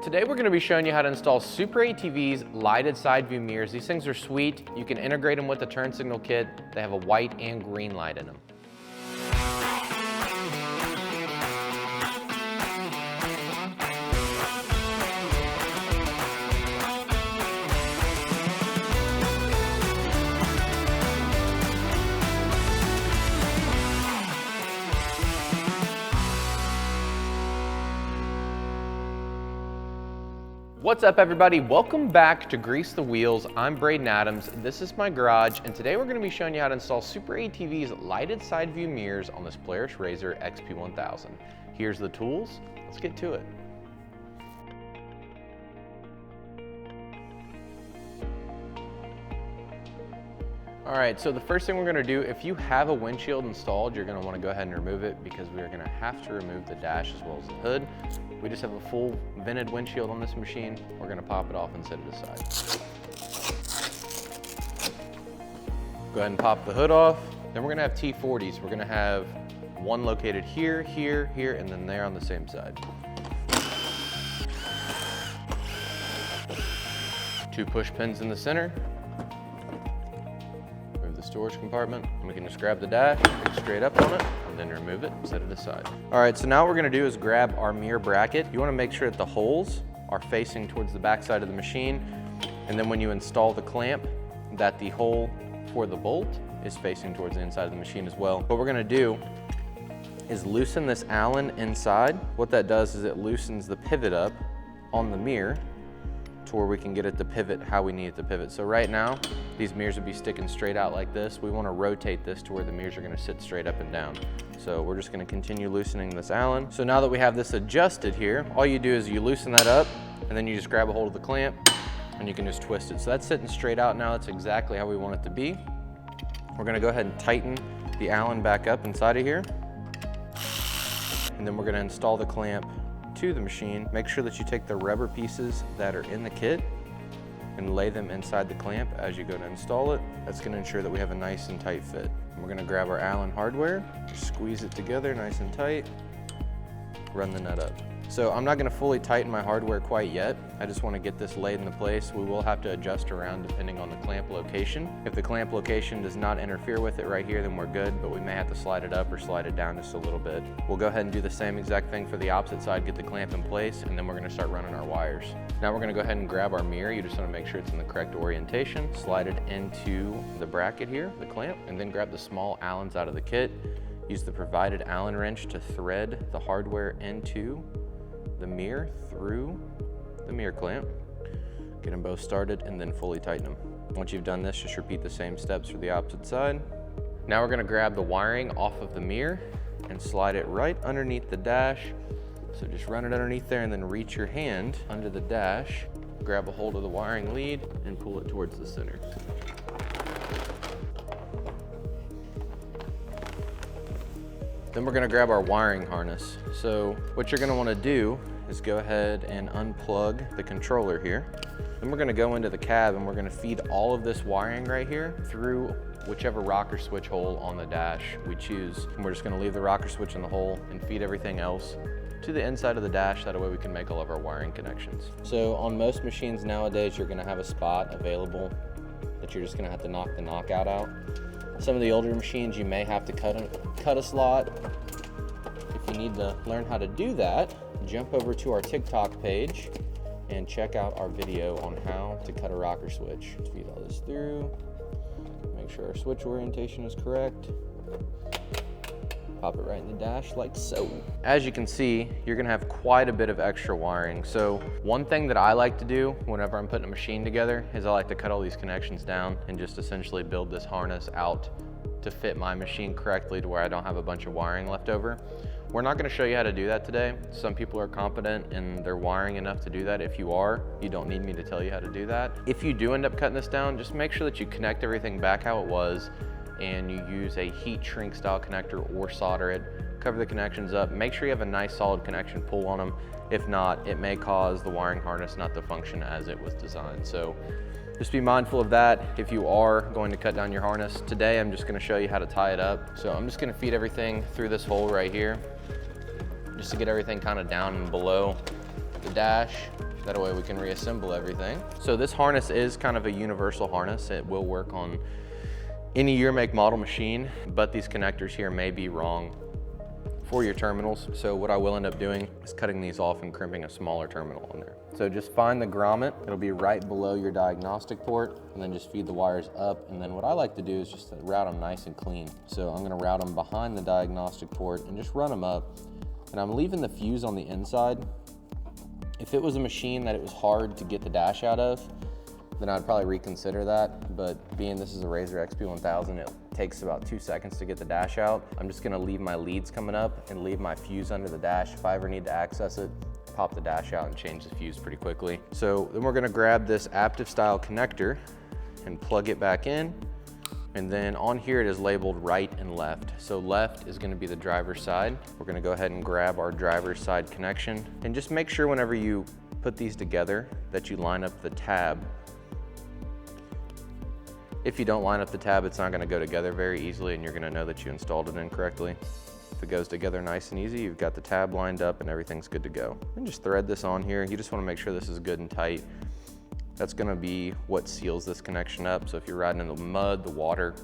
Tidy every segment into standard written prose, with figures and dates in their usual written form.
Today we're going to be showing you how to install SuperATV's lighted side view mirrors. These things are sweet. You can integrate them with the turn signal kit. They have a white and green light in them. What's up everybody? Welcome back to Grease the Wheels. I'm Braden Adams, this is my garage, and today we're going to be showing you how to install SuperATV's lighted side view mirrors on this Polaris RZR XP 1000. Here's the tools, let's get to it. Alright, so the first thing we're going to do, if you have a windshield installed, you're going to want to go ahead and remove it because we are going to have to remove the dash as well as the hood. We just have a full vented windshield on this machine. We're going to pop it off and set it aside. Go ahead and pop the hood off. Then we're going to have T40s. We're going to have one located here, here, here, and then there on the same side. 2 push pins in the center. Storage compartment, and we can just grab the dash, pick straight up on it, and then remove it and set it aside. All right, so now what we're gonna do is grab our mirror bracket. You wanna make sure that the holes are facing towards the back side of the machine, and then when you install the clamp, that the hole for the bolt is facing towards the inside of the machine as well. What we're gonna do is loosen this Allen inside. What that does is it loosens the pivot up on the mirror to where we can get it to pivot how we need it to pivot. So right now, these mirrors would be sticking straight out like this. We want to rotate this to where the mirrors are going to sit straight up and down. So we're just going to continue loosening this Allen. So now that we have this adjusted here, all you do is you loosen that up and then you just grab a hold of the clamp and you can just twist it. So that's sitting straight out now. That's exactly how we want it to be. We're going to go ahead and tighten the Allen back up inside of here. And then we're going to install the clamp to the machine. Make sure that you take the rubber pieces that are in the kit and lay them inside the clamp as you go to install it. That's going to ensure that we have a nice and tight fit. And we're going to grab our Allen hardware, just squeeze it together nice and tight, run the nut up. So I'm not going to fully tighten my hardware quite yet. I just want to get this laid into place. We will have to adjust around depending on the clamp location. If the clamp location does not interfere with it right here, then we're good, but we may have to slide it up or slide it down just a little bit. We'll go ahead and do the same exact thing for the opposite side, get the clamp in place, and then we're going to start running our wires. Now we're going to go ahead and grab our mirror. You just want to make sure it's in the correct orientation. Slide it into the bracket here, the clamp, and then grab the small Allens out of the kit. Use the provided Allen wrench to thread the hardware into the mirror through the mirror clamp. Get them both started and then fully tighten them. Once you've done this, just repeat the same steps for the opposite side. Now we're gonna grab the wiring off of the mirror and slide it right underneath the dash. So just run it underneath there and then reach your hand under the dash, grab a hold of the wiring lead and pull it towards the center. Then we're gonna grab our wiring harness. So what you're gonna wanna do is go ahead and unplug the controller here. Then we're gonna go into the cab and we're gonna feed all of this wiring right here through whichever rocker switch hole on the dash we choose. And we're just gonna leave the rocker switch in the hole and feed everything else to the inside of the dash. That way we can make all of our wiring connections. So on most machines nowadays, you're gonna have a spot available that you're just gonna have to knock the knockout out. Some of the older machines, you may have to cut a slot. If you need to learn how to do that, jump over to our TikTok page and check out our video on how to cut a rocker switch. Let's feed all this through, make sure our switch orientation is correct. Pop it right in the dash like so. As you can see, you're gonna have quite a bit of extra wiring. So one thing that I like to do whenever I'm putting a machine together is I like to cut all these connections down and just essentially build this harness out to fit my machine correctly to where I don't have a bunch of wiring left over. We're not gonna show you how to do that today. Some people are confident in their wiring enough to do that. If you are, you don't need me to tell you how to do that. If you do end up cutting this down, just make sure that you connect everything back how it was and you use a heat shrink style connector or solder it. Cover the connections up. Make sure you have a nice solid connection pull on them. If not, it may cause the wiring harness not to function as it was designed. So just be mindful of that if you are going to cut down your harness. Today, I'm just gonna show you how to tie it up. So I'm just gonna feed everything through this hole right here, just to get everything kind of down and below the dash. That way we can reassemble everything. So this harness is kind of a universal harness. It will work on any year, make, model machine, but these connectors here may be wrong for your terminals. So what I will end up doing is cutting these off and crimping a smaller terminal on there. So just find the grommet. It'll be right below your diagnostic port, and then just feed the wires up. And then what I like to do is just route them nice and clean. So I'm gonna route them behind the diagnostic port and just run them up. And I'm leaving the fuse on the inside. If it was a machine that it was hard to get the dash out of, then I'd probably reconsider that. But being this is a RZR XP 1000, it takes about 2 seconds to get the dash out. I'm just gonna leave my leads coming up and leave my fuse under the dash. If I ever need to access it, pop the dash out and change the fuse pretty quickly. So then we're gonna grab this Aptiv style connector and plug it back in. And then on here it is labeled right and left. So left is gonna be the driver's side. We're gonna go ahead and grab our driver's side connection and just make sure whenever you put these together that you line up the tab. If you don't line up the tab, it's not gonna go together very easily and you're gonna know that you installed it incorrectly. If it goes together nice and easy, you've got the tab lined up and everything's good to go. And just thread this on here. You just wanna make sure this is good and tight. That's gonna be what seals this connection up. So if you're riding in the mud, the water,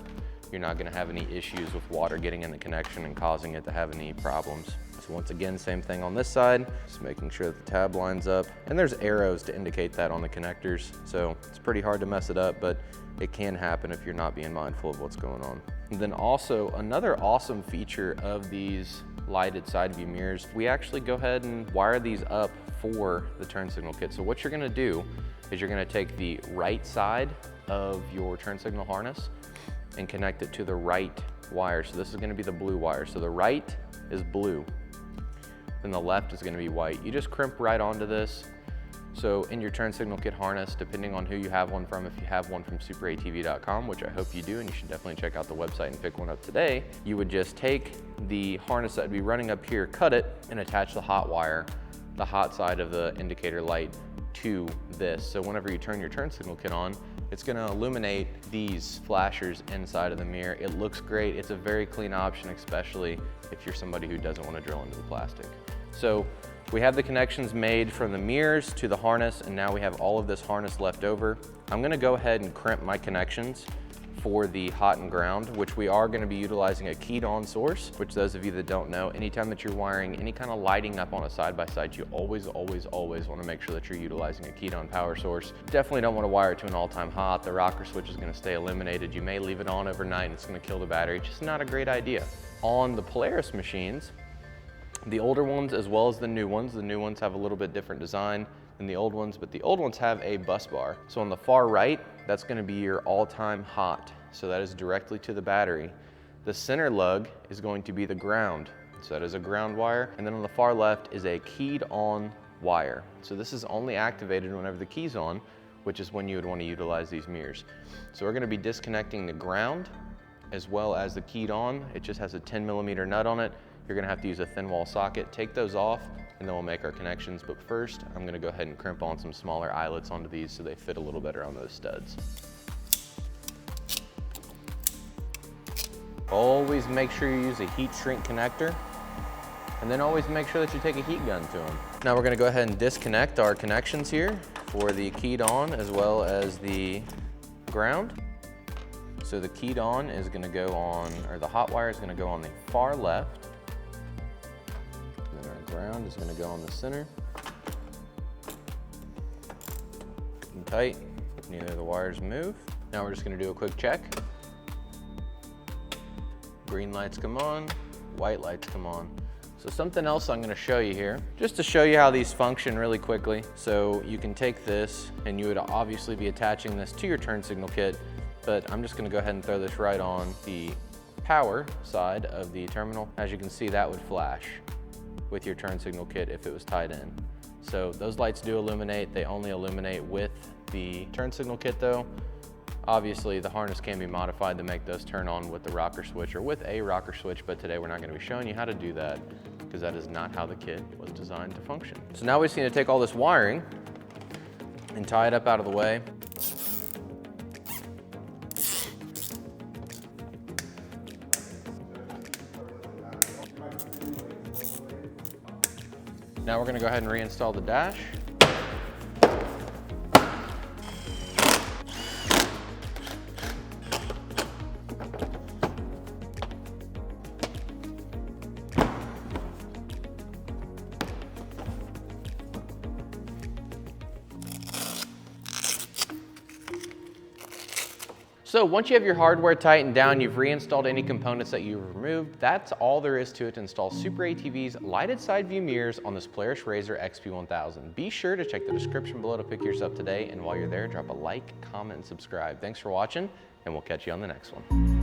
you're not gonna have any issues with water getting in the connection and causing it to have any problems. So once again, same thing on this side, just making sure that the tab lines up. And there's arrows to indicate that on the connectors. So it's pretty hard to mess it up, but it can happen if you're not being mindful of what's going on. And then also another awesome feature of these lighted side view mirrors, we actually go ahead and wire these up for the turn signal kit. So what you're gonna do is you're gonna take the right side of your turn signal harness and connect it to the right wire. So this is gonna be the blue wire. So the right is blue, then the left is gonna be white. You just crimp right onto this. So in your turn signal kit harness, depending on who you have one from, if you have one from SuperATV.com, which I hope you do, and you should definitely check out the website and pick one up today, you would just take the harness that would be running up here, cut it, and attach the hot wire, the hot side of the indicator light, to this. So whenever you turn your turn signal kit on, it's gonna illuminate these flashers inside of the mirror. It looks great. It's a very clean option, especially if you're somebody who doesn't want to drill into the plastic. So we have the connections made from the mirrors to the harness, and now we have all of this harness left over. I'm gonna go ahead and crimp my connections for the hot and ground, which we are gonna be utilizing a keyed on source, which those of you that don't know, anytime that you're wiring any kind of lighting up on a side-by-side, you always wanna make sure that you're utilizing a keyed on power source. Definitely don't wanna wire it to an all-time hot. The rocker switch is gonna stay eliminated. You may leave it on overnight and it's gonna kill the battery. Just not a great idea. On the Polaris machines, the older ones as well as the new ones have a little bit different design than the old ones, but the old ones have a bus bar. So on the far right, that's gonna be your all-time hot. So that is directly to the battery. The center lug is going to be the ground. So that is a ground wire. And then on the far left is a keyed on wire. So this is only activated whenever the key's on, which is when you would want to utilize these mirrors. So we're gonna be disconnecting the ground as well as the keyed on. It just has a 10mm nut on it. You're gonna have to use a thin wall socket. Take those off and then we'll make our connections. But first, I'm gonna go ahead and crimp on some smaller eyelets onto these so they fit a little better on those studs. Always make sure you use a heat shrink connector, and then always make sure that you take a heat gun to them. Now we're gonna go ahead and disconnect our connections here for the keyed on as well as the ground. So the keyed on is gonna go on, or the hot wire is gonna go on the far left. And then our ground is gonna go on the center. Good and tight, neither of the wires move. Now we're just gonna do a quick check. Green lights come on, white lights come on. So something else I'm gonna show you here, just to show you how these function really quickly. So you can take this and you would obviously be attaching this to your turn signal kit, but I'm just gonna go ahead and throw this right on the power side of the terminal. As you can see, that would flash with your turn signal kit if it was tied in. So those lights do illuminate. They only illuminate with the turn signal kit though. Obviously, the harness can be modified to make those turn on with the rocker switch or with a rocker switch, but today we're not gonna be showing you how to do that because that is not how the kit was designed to function. So now we just need to take all this wiring and tie it up out of the way. Now we're gonna go ahead and reinstall the dash. So once you have your hardware tightened down, you've reinstalled any components that you've removed, that's all there is to it to install SuperATV's lighted side view mirrors on this Polaris RZR XP 1000. Be sure to check the description below to pick yours up today, and while you're there, drop a like, comment, and subscribe. Thanks for watching, and we'll catch you on the next one.